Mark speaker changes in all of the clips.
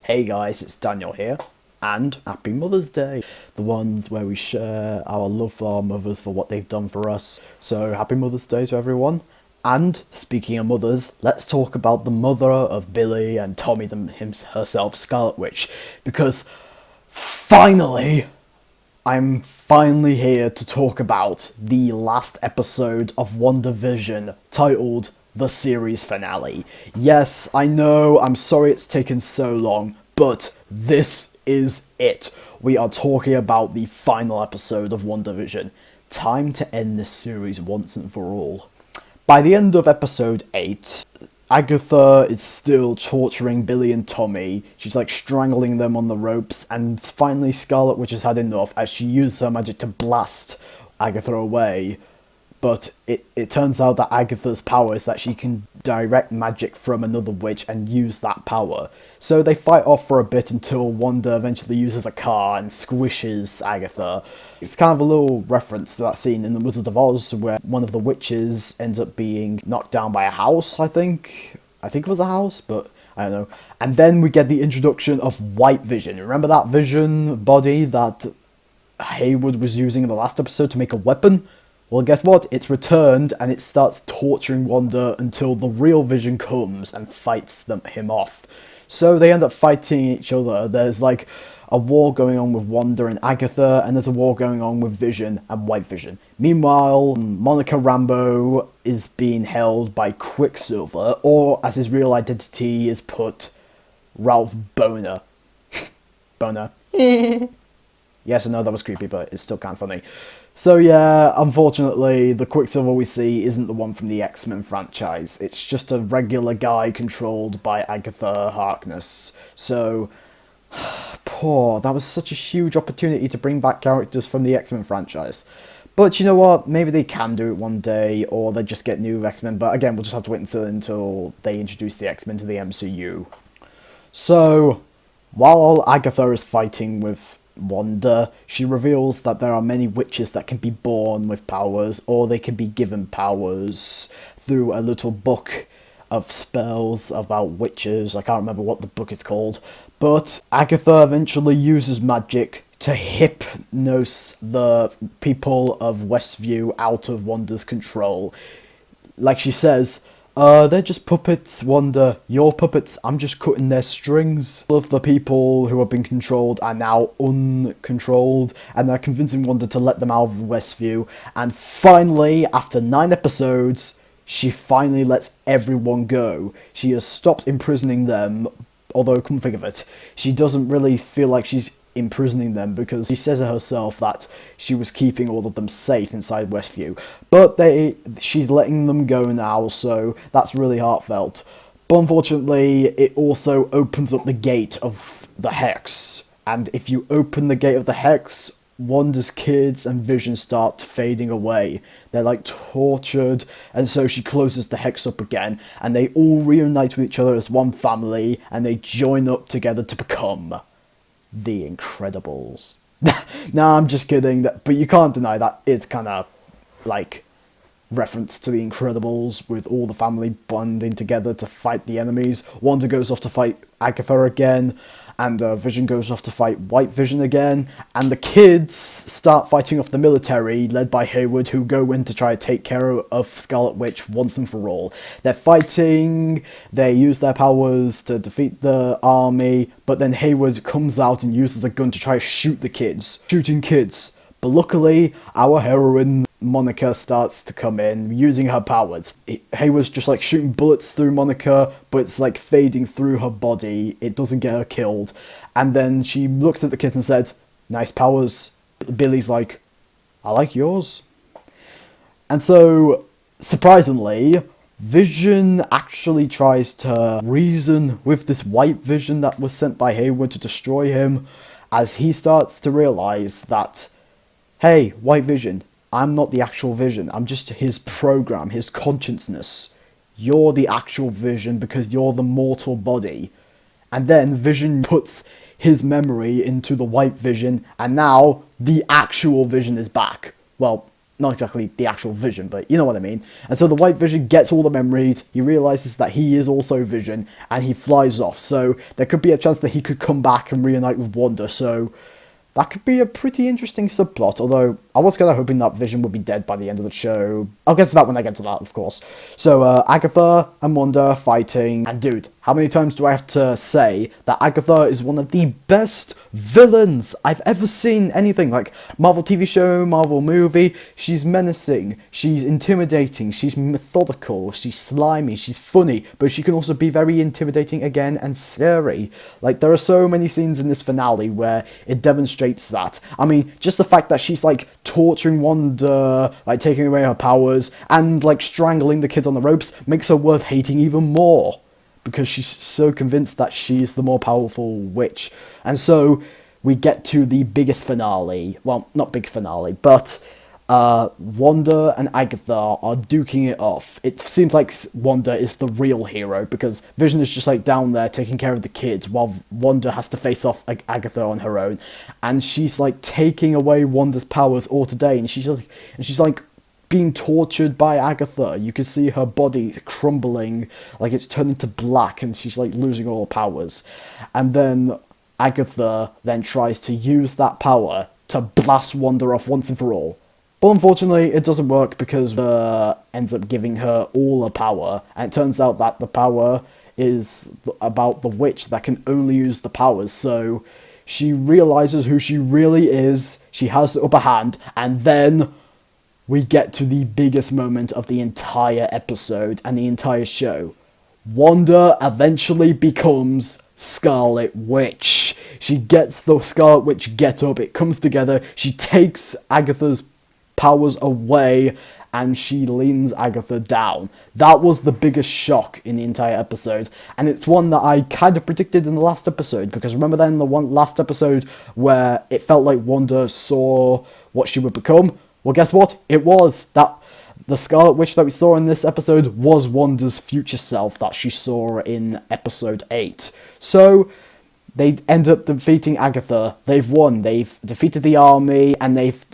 Speaker 1: Hey guys, it's Daniel here, and Happy Mother's Day! The ones where we share our love for our mothers for what they've done for us. So Happy Mother's Day to everyone. And speaking of mothers, let's talk about the mother of Billy and Tommy herself, Scarlet Witch, because finally, I'm finally here to talk about the last episode of WandaVision, titled The Series Finale. Yes, I know, I'm sorry it's taken so long, but this is it. We are talking about the final episode of WandaVision. Time to end this series once and for all. By the end of episode 8, Agatha is still torturing Billy and Tommy. She's like strangling them on the ropes, and finally Scarlet Witch has had enough as she uses her magic to blast Agatha away. But it turns out that Agatha's power is that she can direct magic from another witch and use that power. So they fight off for a bit until Wanda eventually uses a car and squishes Agatha. It's kind of a little reference to that scene in The Wizard of Oz where one of the witches ends up being knocked down by a house, I think. I think it was a house, but I don't know. And then we get the introduction of White Vision. Remember that Vision body that Hayward was using in the last episode to make a weapon? Well, guess what? It's returned, and it starts torturing Wanda until the real Vision comes and fights him off. So they end up fighting each other. There's like a war going on with Wanda and Agatha, and there's a war going on with Vision and White Vision. Meanwhile, Monica Rambeau is being held by Quicksilver, or as his real identity is put, Ralph Boner. Boner. Yes, I know that was creepy, but it's still kind of funny. So yeah, unfortunately, the Quicksilver we see isn't the one from the X-Men franchise. It's just a regular guy controlled by Agatha Harkness. So, that was such a huge opportunity to bring back characters from the X-Men franchise. But you know what, maybe they can do it one day, or they just get new X-Men, but again, we'll just have to wait until they introduce the X-Men to the MCU. So, while Agatha is fighting with Wanda, she reveals that there are many witches that can be born with powers, or they can be given powers through a little book of spells about witches. I can't remember what the book is called, but Agatha eventually uses magic to hypnose the people of Westview out of Wanda's control. Like she says, they're just puppets, Wanda. Your puppets, I'm just cutting their strings. All of the people who have been controlled are now uncontrolled, and they're convincing Wanda to let them out of Westview. And finally, after 9 episodes, she finally lets everyone go. She has stopped imprisoning them, although, come to think of it, she doesn't really feel like she's imprisoning them, because she says it herself that she was keeping all of them safe inside Westview. But she's letting them go now, so that's really heartfelt. But unfortunately, it also opens up the gate of the Hex. And if you open the gate of the Hex, Wanda's kids and Vision start fading away. They're like tortured, and so she closes the Hex up again, and they all reunite with each other as one family, and they join up together to become The Incredibles. Nah, I'm just kidding, but you can't deny that it's kind of like reference to The Incredibles with all the family bonding together to fight the enemies. Wanda goes off to fight Agatha again, and Vision goes off to fight White Vision again, and the kids start fighting off the military, led by Hayward, who go in to try to take care of Scarlet Witch once and for all. They're fighting, they use their powers to defeat the army, but then Hayward comes out and uses a gun to try to shoot the kids. Shooting kids. But luckily, our heroine, Monica, starts to come in, using her powers. Hayward's just like shooting bullets through Monica, but it's like fading through her body. It doesn't get her killed. And then she looks at the kids and said, "Nice powers." Billy's like, "I like yours." And so, surprisingly, Vision actually tries to reason with this White Vision that was sent by Hayward to destroy him, as he starts to realize that, hey, White Vision, I'm not the actual Vision, I'm just his program, his consciousness. You're the actual Vision because you're the mortal body. And then Vision puts his memory into the White Vision, and now the actual Vision is back. Well, not exactly the actual Vision, but you know what I mean. And so the White Vision gets all the memories, he realises that he is also Vision, and he flies off. So there could be a chance that he could come back and reunite with Wanda, so that could be a pretty interesting subplot, although I was kind of hoping that Vision would be dead by the end of the show. I'll get to that when I get to that, of course. So, Agatha and Wanda are fighting, and dude, how many times do I have to say that Agatha is one of the best villains I've ever seen anything, like Marvel TV show, Marvel movie. She's menacing, she's intimidating, she's methodical, she's slimy, she's funny, but she can also be very intimidating again and scary. Like, there are so many scenes in this finale where it demonstrates that. I mean, just the fact that she's like torturing Wanda, like taking away her powers, and like strangling the kids on the ropes makes her worth hating even more, because she's so convinced that she's the more powerful witch. And so we get to the biggest finale. Well, not big finale, but Wanda and Agatha are duking it off. It seems like Wanda is the real hero, because Vision is just like down there taking care of the kids, while Wanda has to face off Agatha on her own. And she's like taking away Wanda's powers all today, and she's like being tortured by Agatha. You can see her body crumbling, like it's turning to black, and she's like losing all her powers. And then Agatha then tries to use that power to blast Wanda off once and for all. But unfortunately, it doesn't work, because ends up giving her all her power, and it turns out that the power is about the witch that can only use the powers. So she realizes who she really is, she has the upper hand, and then we get to the biggest moment of the entire episode and the entire show. Wanda eventually becomes Scarlet Witch. She gets the Scarlet Witch get-up, it comes together, she takes Agatha's powers away, and she leans Agatha down. That was the biggest shock in the entire episode, and it's one that I kind of predicted in the last episode, because remember then the last episode where it felt like Wanda saw what she would become? Well, guess what? It was. That the Scarlet Witch that we saw in this episode was Wanda's future self that she saw in episode 8. So they end up defeating Agatha. They've won. They've defeated the army, and they've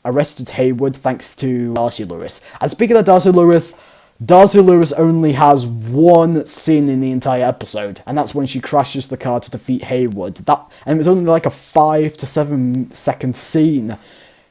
Speaker 1: arrested Hayward thanks to Darcy Lewis. And speaking of Darcy Lewis only has one scene in the entire episode, and that's when she crashes the car to defeat Hayward. And it was only like a 5 to 7 second scene.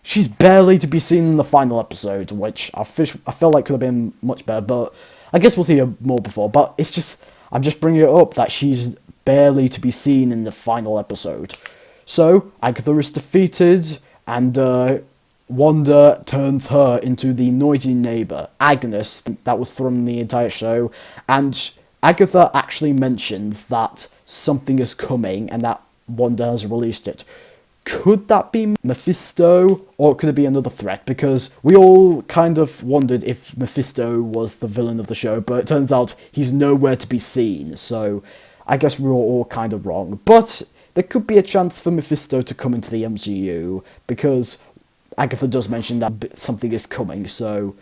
Speaker 1: She's barely to be seen in the final episode, which I feel like could have been much better, but I guess we'll see her more before. But it's just, I'm just bringing it up that she's barely to be seen in the final episode. So, Agatha is defeated, and Wanda turns her into the noisy neighbour, Agnes, that was from the entire show, and Agatha actually mentions that something is coming, and that Wanda has released it. Could that be Mephisto, or could it be another threat? Because we all kind of wondered if Mephisto was the villain of the show, but it turns out he's nowhere to be seen, so I guess we were all kind of wrong. But there could be a chance for Mephisto to come into the MCU, because Agatha does mention that something is coming, so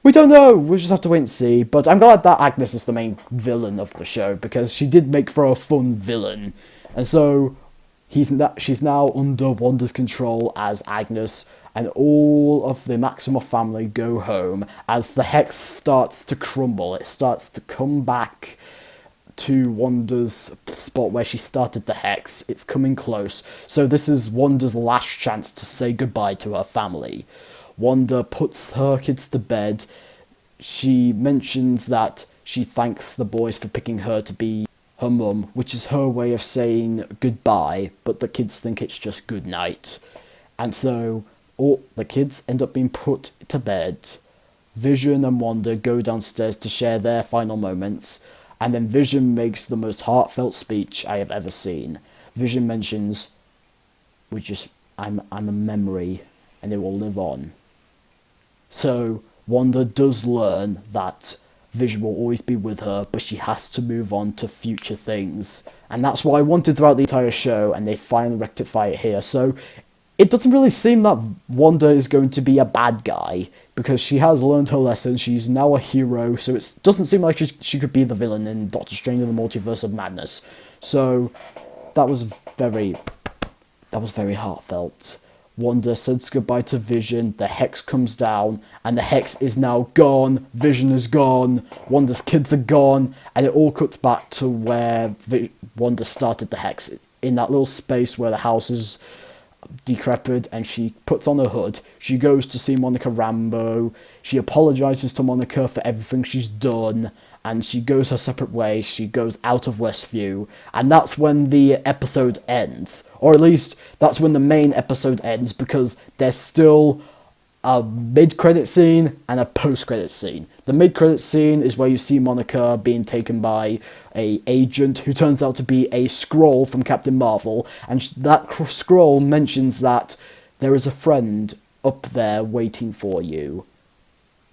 Speaker 1: we don't know, we'll just have to wait and see. But I'm glad that Agnes is the main villain of the show, because she did make for a fun villain, and so she's now under Wanda's control as Agnes, and all of the Maximoff family go home as the hex starts to crumble. It starts to come back to Wanda's spot where she started the hex. It's coming close, so this is Wanda's last chance to say goodbye to her family. Wanda puts her kids to bed. She mentions that she thanks the boys for picking her to be her mum, which is her way of saying goodbye, but the kids think it's just good night. And so all the kids end up being put to bed. Vision and Wanda go downstairs to share their final moments, and then Vision makes the most heartfelt speech I have ever seen. Vision mentions, I'm a memory, and it will live on. So Wanda does learn that Vision will always be with her, but she has to move on to future things. And that's what I wanted throughout the entire show, and they finally rectify it here. So it doesn't really seem that Wanda is going to be a bad guy, because she has learned her lesson. She's now a hero, so it doesn't seem like she could be the villain in Doctor Strange in the Multiverse of Madness. So that was very heartfelt. Wanda says goodbye to Vision, the hex comes down, and the hex is now gone, Vision is gone, Wanda's kids are gone, and it all cuts back to where Wanda started the hex, in that little space where the house is decrepit, and she puts on her hood, she goes to see Monica Rambeau, she apologises to Monica for everything she's done, and she goes her separate ways, she goes out of Westview, and that's when the episode ends. Or at least, that's when the main episode ends, because there's still a mid-credit scene and a post-credit scene. The mid-credit scene is where you see Monica being taken by a agent who turns out to be a Skrull from Captain Marvel, and that Skrull mentions that there is a friend up there waiting for you.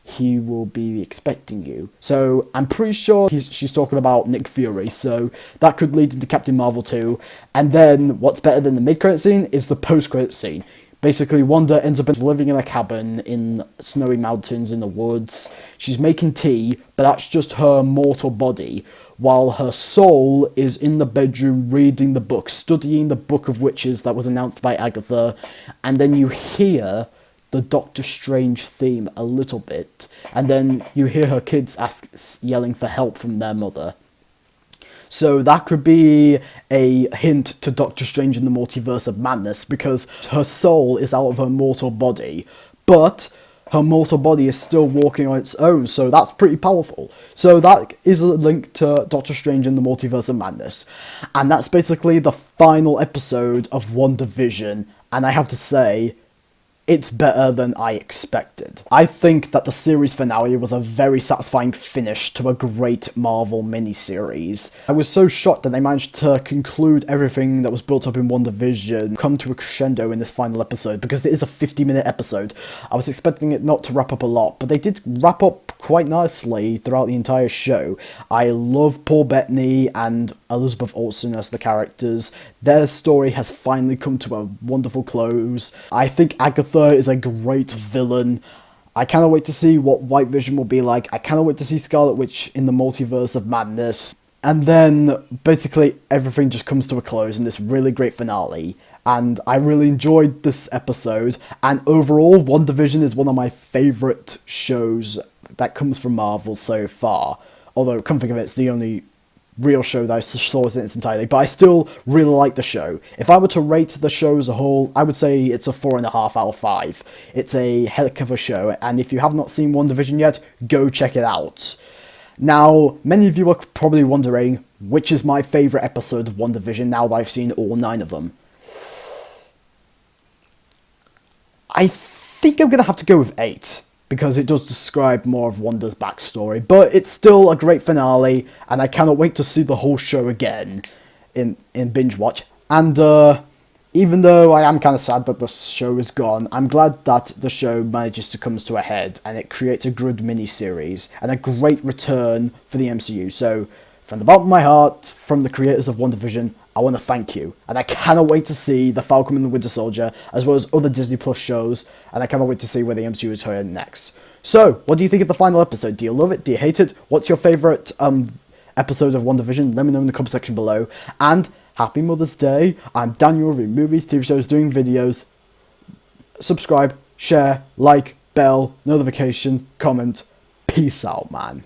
Speaker 1: He will be expecting you. So I'm pretty sure she's talking about Nick Fury, so that could lead into Captain Marvel 2. And then what's better than the mid-credit scene is the post-credit scene. Basically, Wanda ends up living in a cabin in snowy mountains in the woods. She's making tea, but that's just her mortal body, while her soul is in the bedroom reading the book, studying the Book of Witches that was announced by Agatha. And then you hear the Doctor Strange theme a little bit, and then you hear her kids yelling for help from their mother. So that could be a hint to Doctor Strange in the Multiverse of Madness, because her soul is out of her mortal body, but her mortal body is still walking on its own, so that's pretty powerful. So that is a link to Doctor Strange in the Multiverse of Madness. And that's basically the final episode of WandaVision, and I have to say, it's better than I expected. I think that the series finale was a very satisfying finish to a great Marvel miniseries. I was so shocked that they managed to conclude everything that was built up in WandaVision, come to a crescendo in this final episode, because it is a 50-minute episode. I was expecting it not to wrap up a lot, but they did wrap up quite nicely throughout the entire show. I love Paul Bettany and Elizabeth Olsen as the characters. Their story has finally come to a wonderful close. I think Agatha is a great villain. I cannot wait to see what White Vision will be like. I cannot wait to see Scarlet Witch in the Multiverse of Madness. And then, basically, everything just comes to a close in this really great finale. And I really enjoyed this episode. And overall, WandaVision is one of my favourite shows that comes from Marvel so far. Although, come think of it, it's the only real show that I saw in its entirety, but I still really like the show. If I were to rate the show as a whole, I would say it's a 4.5 out of 5. It's a heck of a show, and if you have not seen WandaVision yet, go check it out. Now, many of you are probably wondering, which is my favourite episode of WandaVision now that I've seen all 9 of them? I think I'm going to have to go with 8. Because it does describe more of Wanda's backstory, but it's still a great finale, and I cannot wait to see the whole show again in binge watch. And even though I am kind of sad that the show is gone, I'm glad that the show manages to come to a head, and it creates a good mini-series, and a great return for the MCU. So, from the bottom of my heart, from the creators of WandaVision, I want to thank you, and I cannot wait to see The Falcon and the Winter Soldier, as well as other Disney Plus shows, and I cannot wait to see where the MCU is headed next. So, what do you think of the final episode? Do you love it? Do you hate it? What's your favourite episode of WandaVision? Let me know in the comment section below. And happy Mother's Day. I'm Daniel, reviewing movies, TV shows, doing videos. Subscribe, share, like, bell, notification, comment. Peace out, man.